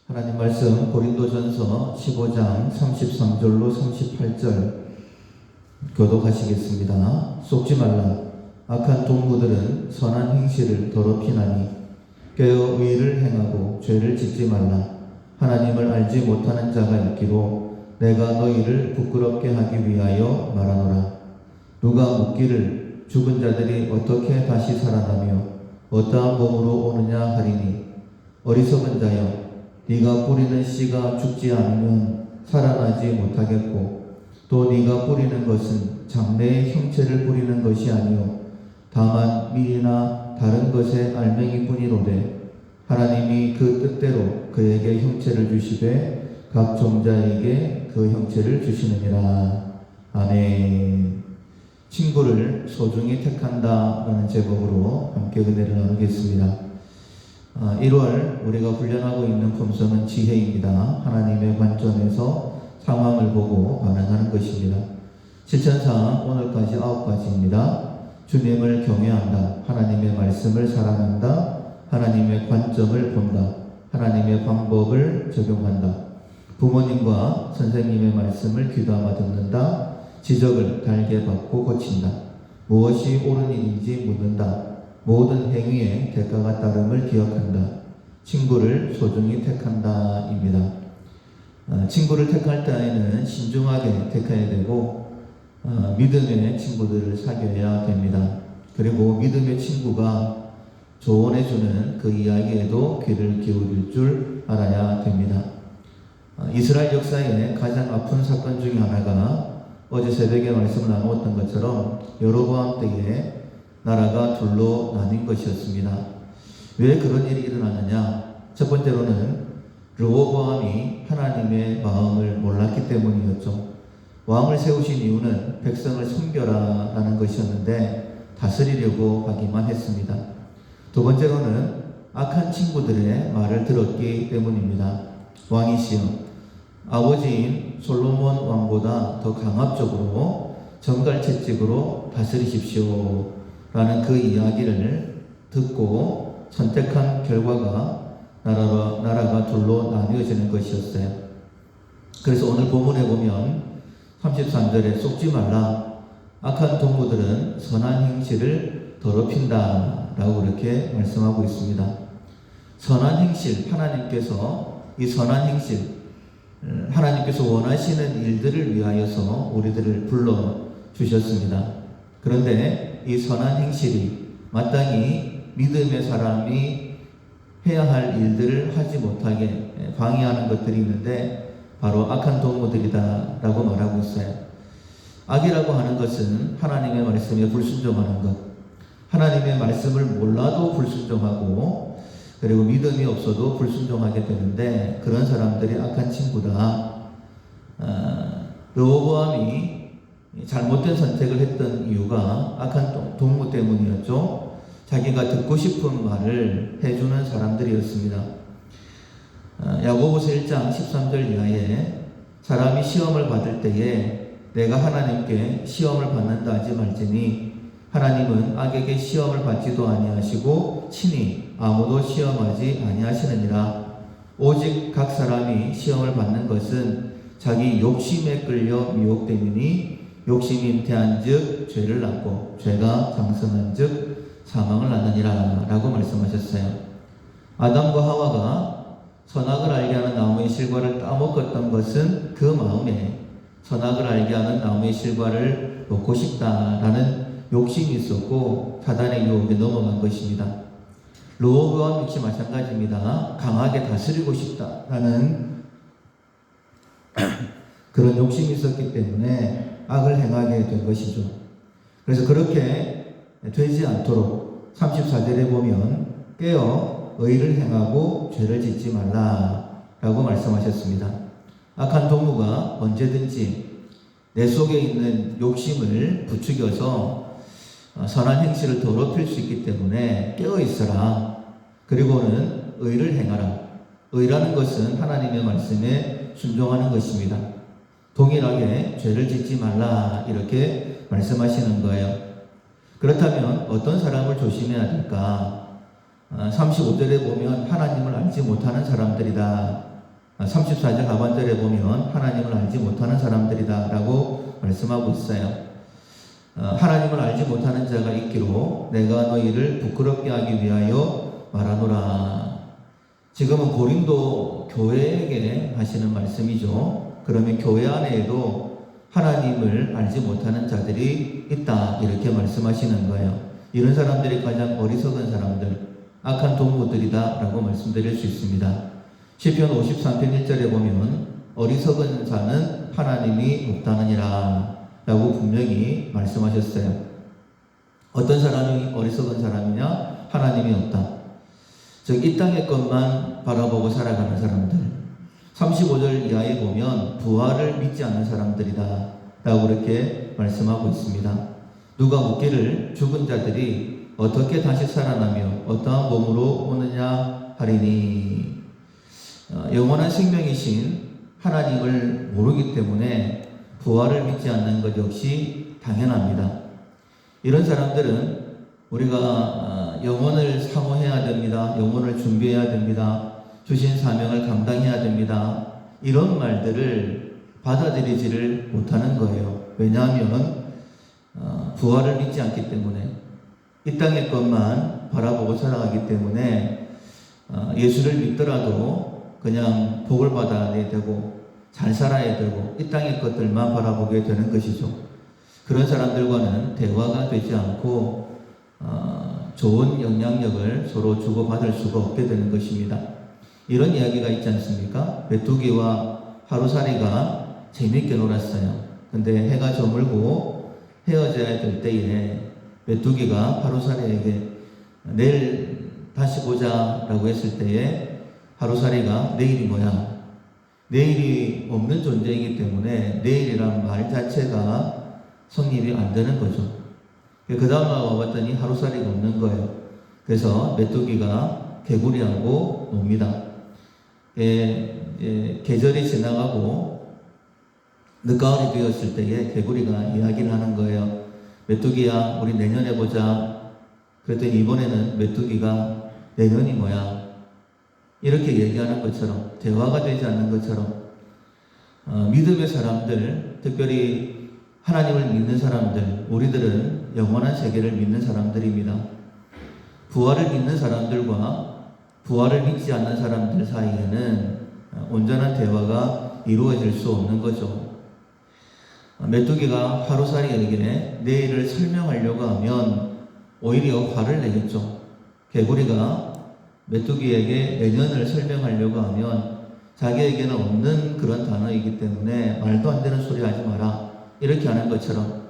하나님 말씀 고린도전서 15장 33절로 38절 교독하시겠습니다. 속지 말라. 악한 동무들은 선한 행실을 더럽히나니 깨어 의를 행하고 죄를 짓지 말라. 하나님을 알지 못하는 자가 있기로 내가 너희를 부끄럽게 하기 위하여 말하노라. 누가 묻기를 죽은 자들이 어떻게 다시 살아나며 어떠한 몸으로 오느냐 하리니 어리석은 자여 네가 뿌리는 씨가 죽지 않으면 살아나지 못하겠고 또 네가 뿌리는 것은 장래의 형체를 뿌리는 것이 아니요 다만 밀이나 다른 것의 알맹이뿐이로되 하나님이 그 뜻대로 그에게 형체를 주시되 각 종자에게 그 형체를 주시느니라. 아멘. 친구를 소중히 택한다 라는 제목으로 함께 은혜를 나누겠습니다. 1월 우리가 훈련하고 있는 품성은 지혜입니다. 하나님의 관점에서 상황을 보고 반응하는 것입니다. 실천사항 오늘까지 9가지입니다. 주님을 경외한다. 하나님의 말씀을 사랑한다. 하나님의 관점을 본다. 하나님의 방법을 적용한다. 부모님과 선생님의 말씀을 귀담아 듣는다. 지적을 달게 받고 고친다. 무엇이 옳은 일인지 묻는다. 모든 행위에 대가가 따름을 기억한다. 친구를 소중히 택한다 입니다. 친구를 택할 때에는 신중하게 택해야 되고 믿음의 친구들을 사귀어야 됩니다. 그리고 믿음의 친구가 조언해주는 그 이야기에도 귀를 기울일 줄 알아야 됩니다. 이스라엘 역사의 가장 아픈 사건 중에 하나가 어제 새벽에 말씀을 나누었던 것처럼 여로보암 때에 나라가 둘로 나뉜 것이었습니다. 왜 그런 일이 일어나느냐? 첫 번째로는 르호보암이 하나님의 마음을 몰랐기 때문이었죠. 왕을 세우신 이유는 백성을 섬겨라 라는 것이었는데 다스리려고 하기만 했습니다. 두 번째로는 악한 친구들의 말을 들었기 때문입니다. 왕이시여, 아버지인 솔로몬 왕보다 더 강압적으로 정갈채찍으로 다스리십시오 라는 그 이야기를 듣고 선택한 결과가 나라가 둘로 나뉘어지는 것이었어요. 그래서 오늘 본문에 보면 33절에 속지 말라. 악한 동무들은 선한 행실을 더럽힌다 라고 그렇게 말씀하고 있습니다. 선한 행실, 하나님께서 이 선한 행실, 하나님께서 원하시는 일들을 위하여서 우리들을 불러주셨습니다. 그런데 이 선한 행실이 마땅히 믿음의 사람이 해야 할 일들을 하지 못하게 방해하는 것들이 있는데 바로 악한 동무들이다 라고 말하고 있어요. 악이라고 하는 것은 하나님의 말씀에 불순종하는 것, 하나님의 말씀을 몰라도 불순종하고 그리고 믿음이 없어도 불순종하게 되는데 그런 사람들이 악한 친구다. 르호보암이 잘못된 선택을 했던 이유가 악한 동무 때문이었죠. 자기가 듣고 싶은 말을 해주는 사람들이었습니다. 야고보서 1장 13절 이하에 사람이 시험을 받을 때에 내가 하나님께 시험을 받는다 하지 말지니 하나님은 악에게 시험을 받지도 아니하시고 친히 아무도 시험하지 아니하시느니라. 오직 각 사람이 시험을 받는 것은 자기 욕심에 끌려 미혹됨이니 욕심이 잉태한즉 죄를 낳고 죄가 장성한즉 사망을 낳느니라 라고 말씀하셨어요. 아담과 하와가 선악을 알게 하는 나무의 실과를 따먹었던 것은 그 마음에 선악을 알게 하는 나무의 실과를 먹고 싶다라는 욕심이 있었고 사단의 유혹에 넘어간 것입니다. 르호보암 역시 마찬가지입니다. 강하게 다스리고 싶다라는 그런 욕심이 있었기 때문에 악을 행하게 된 것이죠. 그래서 그렇게 되지 않도록 34절에 보면 깨어 의를 행하고 죄를 짓지 말라라고 말씀하셨습니다. 악한 동무가 언제든지 내 속에 있는 욕심을 부추겨서 선한 행실을 더럽힐 수 있기 때문에 깨어 있어라. 그리고는 의를 행하라. 의라는 것은 하나님의 말씀에 순종하는 것입니다. 동일하게 죄를 짓지 말라 이렇게 말씀하시는 거예요. 그렇다면 어떤 사람을 조심해야 될까? 35절에 보면 하나님을 알지 못하는 사람들이다 34절 하반절에 보면 하나님을 알지 못하는 사람들이다 라고 말씀하고 있어요. 하나님을 알지 못하는 자가 있기로 내가 너희를 부끄럽게 하기 위하여 말하노라. 지금은 고린도 교회에게 하시는 말씀이죠. 그러면 교회 안에도 하나님을 알지 못하는 자들이 있다 이렇게 말씀하시는 거예요. 이런 사람들이 가장 어리석은 사람들, 악한 동무들이다 라고 말씀드릴 수 있습니다. 시편 53편 1절에 보면 어리석은 자는 하나님이 없다느니라 라고 분명히 말씀하셨어요. 어떤 사람이 어리석은 사람이냐? 하나님이 없다. 즉 이 땅의 것만 바라보고 살아가는 사람들. 35절 이하에 보면 부활을 믿지 않는 사람들이다 라고 이렇게 말씀하고 있습니다. 누가 묻기를 죽은 자들이 어떻게 다시 살아나며 어떠한 몸으로 오느냐 하리니. 영원한 생명이신 하나님을 모르기 때문에 부활을 믿지 않는 것 역시 당연합니다. 이런 사람들은 우리가 영혼을 사모해야 됩니다. 영혼을 준비해야 됩니다. 주신 사명을 감당해야 됩니다. 이런 말들을 받아들이지를 못하는 거예요. 왜냐하면 부활을 믿지 않기 때문에, 이 땅의 것만 바라보고 살아가기 때문에 예수를 믿더라도 그냥 복을 받아야 되고 잘 살아야 되고 이 땅의 것들만 바라보게 되는 것이죠. 그런 사람들과는 대화가 되지 않고 좋은 영향력을 서로 주고받을 수가 없게 되는 것입니다. 이런 이야기가 있지 않습니까? 메뚜기와 하루살이가 재밌게 놀았어요. 근데 해가 저물고 헤어져야 될 때에 메뚜기가 하루살이에게 내일 다시 보자 라고 했을 때에 하루살이가 내일이 뭐야? 내일이 없는 존재이기 때문에 내일이란 말 자체가 성립이 안 되는 거죠. 그 다음 날 와봤더니 하루살이가 없는 거예요. 그래서 메뚜기가 개구리하고 놉니다. 계절이 지나가고 늦가을이 되었을 때에 개구리가 이야기를 하는 거예요. 메뚜기야, 우리 내년에 보자. 그랬더니 이번에는 메뚜기가 내년이 뭐야? 이렇게 얘기하는 것처럼, 대화가 되지 않는 것처럼 믿음의 사람들, 특별히 하나님을 믿는 사람들, 우리들은 영원한 세계를 믿는 사람들입니다. 부활을 믿는 사람들과 부활을 믿지 않는 사람들 사이에는 온전한 대화가 이루어질 수 없는 거죠. 메뚜기가 하루살이에게 내일을 설명하려고 하면 오히려 화를 내겠죠. 개구리가 메뚜기에게 내년을 설명하려고 하면 자기에게는 없는 그런 단어이기 때문에 말도 안 되는 소리 하지 마라 이렇게 하는 것처럼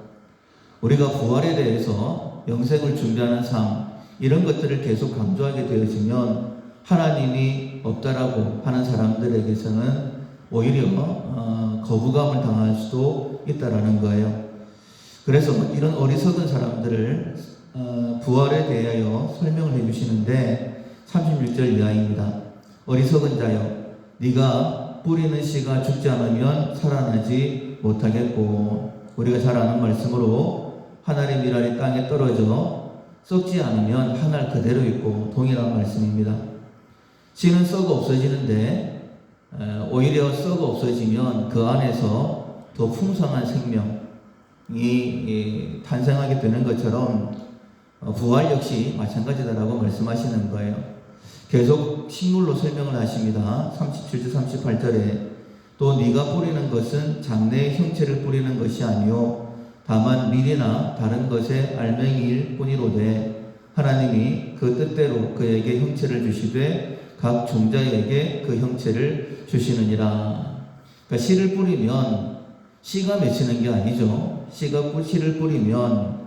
우리가 부활에 대해서 영생을 준비하는 삶 이런 것들을 계속 강조하게 되어지면 하나님이 없다라고 하는 사람들에게서는 오히려 거부감을 당할 수도 있다라는 거예요. 그래서 이런 어리석은 사람들을 부활에 대하여 설명을 해주시는데 36절 이하입니다. 어리석은 자여, 네가 뿌리는 씨가 죽지 않으면 살아나지 못하겠고, 우리가 잘 아는 말씀으로 하늘의 밀알이 땅에 떨어져 썩지 않으면 하늘 그대로 있고 동일한 말씀입니다. 씨는 썩어 없어지는데 오히려 썩어 없어지면 그 안에서 더 풍성한 생명이 탄생하게 되는 것처럼 부활 역시 마찬가지다라고 말씀하시는 거예요. 계속 식물로 설명을 하십니다. 37절 38절에 또 네가 뿌리는 것은 장래의 형체를 뿌리는 것이 아니요 다만 밀이나 다른 것의 알맹이일 뿐이로되 하나님이 그 뜻대로 그에게 형체를 주시되 각 종자에게 그 형체를 주시느니라. 그러니까 씨를 뿌리면 씨가 맺히는 게 아니죠. 씨를 뿌리면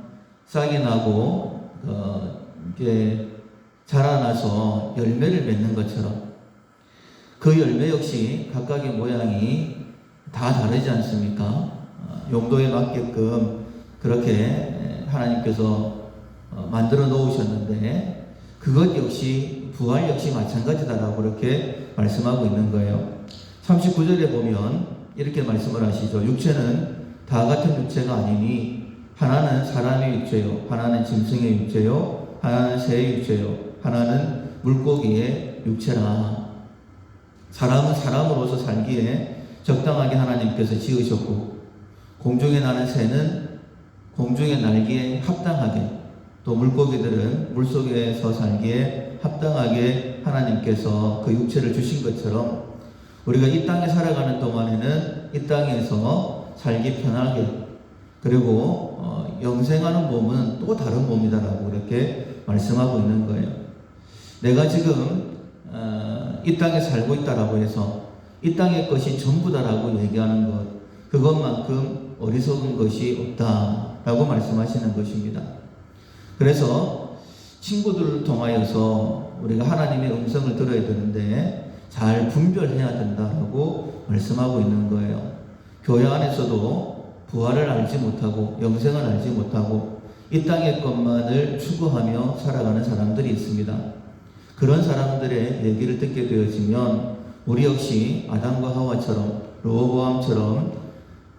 싹이 나고 이렇게 자라나서 열매를 맺는 것처럼 그 열매 역시 각각의 모양이 다 다르지 않습니까? 용도에 맞게끔 그렇게 하나님께서 만들어 놓으셨는데 그것 역시 부활 역시 마찬가지다라고 그렇게 말씀하고 있는 거예요. 39절에 보면 이렇게 말씀을 하시죠. 육체는 다 같은 육체가 아니니 하나는 사람의 육체요, 하나는 짐승의 육체요, 하나는 새의 육체요, 하나는 물고기의 육체라. 사람은 사람으로서 살기에 적당하게 하나님께서 지으셨고, 공중에 나는 새는 공중에 날기에 합당하게, 또 물고기들은 물속에서 살기에 합당하게 하나님께서 그 육체를 주신 것처럼, 우리가 이 땅에 살아가는 동안에는 이 땅에서 살기 편하게, 그리고 영생하는 몸은 또 다른 몸이다라고 이렇게 말씀하고 있는 거예요. 내가 지금 이 땅에 살고 있다라고 해서 이 땅의 것이 전부다라고 얘기하는 것, 그것만큼 어리석은 것이 없다라고 말씀하시는 것입니다. 그래서 친구들을 통하여서 우리가 하나님의 음성을 들어야 되는데 잘 분별해야 된다라고 말씀하고 있는 거예요. 교회 안에서도 부활을 알지 못하고 영생을 알지 못하고 이 땅의 것만을 추구하며 살아가는 사람들이 있습니다. 그런 사람들의 얘기를 듣게 되어지면 우리 역시 아담과 하와처럼, 르호보암처럼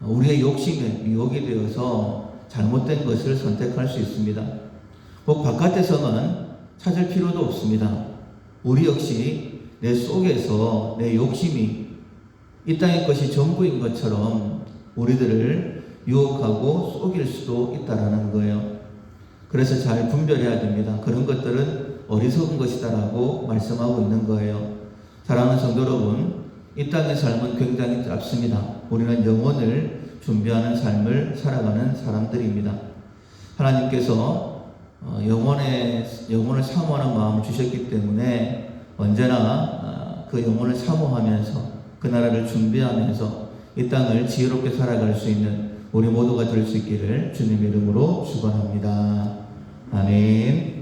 우리의 욕심에 미혹이 되어서 잘못된 것을 선택할 수 있습니다. 꼭 바깥에서만 찾을 필요도 없습니다. 우리 역시 내 속에서 내 욕심이 이 땅의 것이 전부인 것처럼 우리들을 유혹하고 속일 수도 있다라는 거예요. 그래서 잘 분별해야 됩니다. 그런 것들은 어리석은 것이다라고 말씀하고 있는 거예요. 사랑하는 성도 여러분, 이 땅의 삶은 굉장히 짧습니다. 우리는 영혼을 준비하는 삶을 살아가는 사람들입니다. 하나님께서 영혼을 사모하는 마음을 주셨기 때문에 언제나 그 영혼을 사모하면서 그 나라를 준비하면서 이 땅을 지혜롭게 살아갈 수 있는 우리 모두가 될 수 있기를 주님의 이름으로 축원합니다. 아멘.